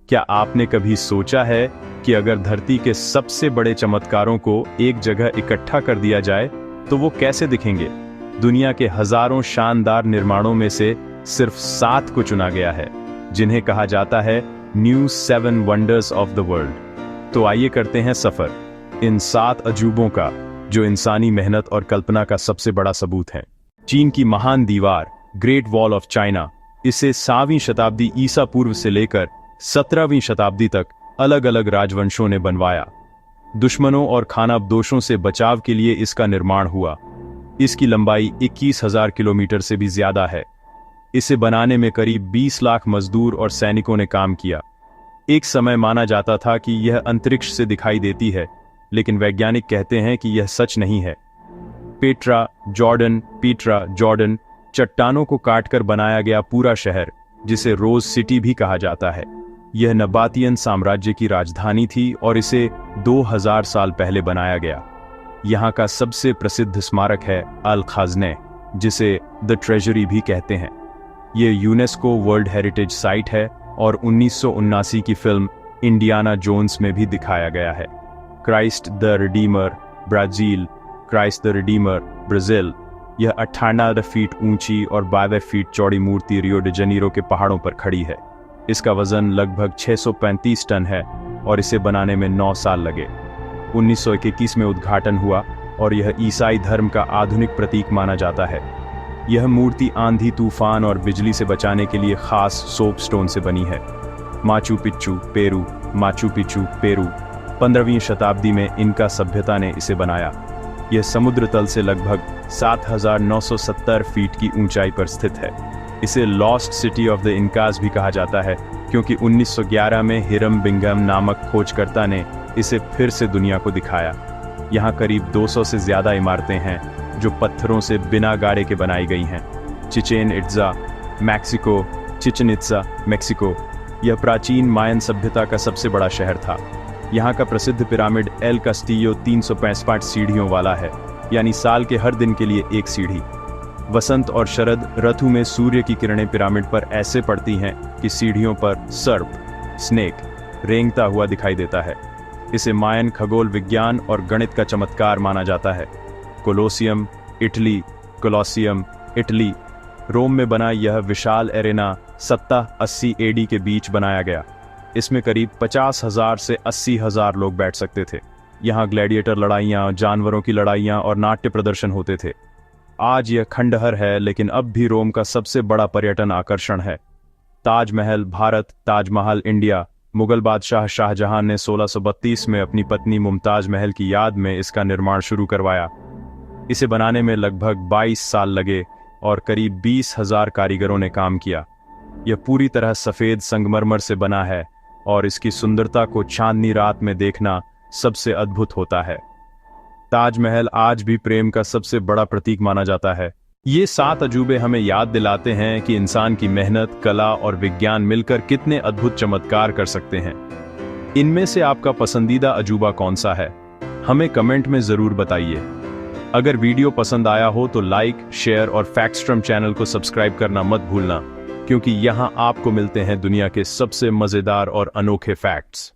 क्या आपने कभी सोचा है कि अगर धरती के सबसे बड़े चमत्कारों को एक जगह इकट्ठा कर दिया जाए तो वो कैसे दिखेंगे? दुनिया के हजारों शानदार निर्माणों में से सिर्फ 7 को चुना गया है, जिन्हें कहा जाता है new 7 wonders of the world. तो आइए करते हैं सफर इन 7 अजूबों का, जो इंसानी मेहनत और कल्पना का सबसे बड़ा सबूत है। चीन की महान दीवार, ग्रेट वॉल ऑफ चाइना, इसे 7वीं शताब्दी ईसा पूर्व से लेकर 17वीं शताब्दी तक अलग अलग राजवंशों ने बनवाया। दुश्मनों और खानाबदोशों से बचाव के लिए इसका निर्माण हुआ। इसकी लंबाई 21,000 किलोमीटर से भी ज्यादा है। इसे बनाने में करीब 20 लाख मजदूर और सैनिकों ने काम किया। एक समय माना जाता था कि यह अंतरिक्ष से दिखाई देती है, लेकिन वैज्ञानिक कहते हैं कि यह सच नहीं है। पेट्रा जॉर्डन चट्टानों को काटकर बनाया गया पूरा शहर, जिसे रोज सिटी भी कहा जाता है। यह नबातियन साम्राज्य की राजधानी थी और इसे 2000 साल पहले बनाया गया। यहाँ का सबसे प्रसिद्ध स्मारक है अल खाज़ने, जिसे द ट्रेजरी भी कहते हैं। यह यूनेस्को वर्ल्ड हेरिटेज साइट है और 1979 की फिल्म इंडियाना जोन्स में भी दिखाया गया है। क्राइस्ट द रिडीमर ब्राजील, यह 98 फीट ऊंची और 22 फीट चौड़ी मूर्ति रियो डी जनीरो के पहाड़ों पर खड़ी है। इसका वजन लगभग 635 टन है और इसे बनाने में 9 साल लगे। 1921 में उद्घाटन हुआ और यह ईसाई धर्म का आधुनिक प्रतीक माना जाता है। यह मूर्ति आंधी, तूफान और बिजली से बचाने के लिए खास सोपस्टोन से बनी है। माचू पिच्चू पेरू 15वीं शताब्दी में इनका सभ्यता ने इसे बनाया। यह समुद्र तल से लगभग 7,970 फीट की ऊंचाई पर स्थित है। इसे lost city of the Incas भी कहा जाता है, क्योंकि 1911 में हिरम बिंगम नामक खोजकर्ता ने इसे फिर से दुनिया को दिखाया। यहाँ करीब 200 से ज्यादा इमारतें हैं, जो पत्थरों से बिना गाड़े के बनाई गई हैं। चिचेन इट्जा मेक्सिको, यह प्राचीन मायन सभ्यता का सबसे बड़ा शहर था। यहाँ का प्रसिद्ध पिरामिड एल कास्टियो 365 सीढ़ियों वाला है, यानी साल के हर दिन के लिए एक सीढ़ी। वसंत और शरद ऋतु में सूर्य की किरणें पिरामिड पर ऐसे पड़ती हैं कि सीढ़ियों पर स्नेक रेंगता हुआ दिखाई देता है। इसे मायन खगोल विज्ञान और गणित का चमत्कार माना जाता है। कोलोसियम इटली, रोम में बना यह विशाल एरेना 70-80 एडी के बीच बनाया गया। इसमें करीब 50,000 से 80,000 लोग बैठ सकते थे। यहाँ ग्लैडिएटर लड़ाइयाँ, जानवरों की लड़ाइयाँ और नाट्य प्रदर्शन होते थे। आज यह खंडहर है, लेकिन अब भी रोम का सबसे बड़ा पर्यटन आकर्षण है। ताजमहल भारत, ताजमहल इंडिया। मुगल बादशाह शाहजहां ने 1632 में अपनी पत्नी मुमताज महल की याद में इसका निर्माण शुरू करवाया। इसे बनाने में लगभग 22 साल लगे और करीब 20,000 कारीगरों ने काम किया। यह पूरी तरह सफेद संगमरमर से बना है और इसकी सुंदरता को चांदनी रात में देखना सबसे अद्भुत होता है। ताजमहल आज भी प्रेम का सबसे बड़ा प्रतीक माना जाता है। ये 7 अजूबे हमें याद दिलाते हैं कि इंसान की मेहनत, कला और विज्ञान मिलकर कितने अद्भुत चमत्कार कर सकते हैं। इनमें से आपका पसंदीदा अजूबा कौन सा है? हमें कमेंट में जरूर बताइए। अगर वीडियो पसंद आया हो तो लाइक, शेयर और फैक्टस्ट्रम चैनल को सब्सक्राइब करना मत भूलना, क्योंकि यहाँ आपको मिलते हैं दुनिया के सबसे मजेदार और अनोखे फैक्ट्स।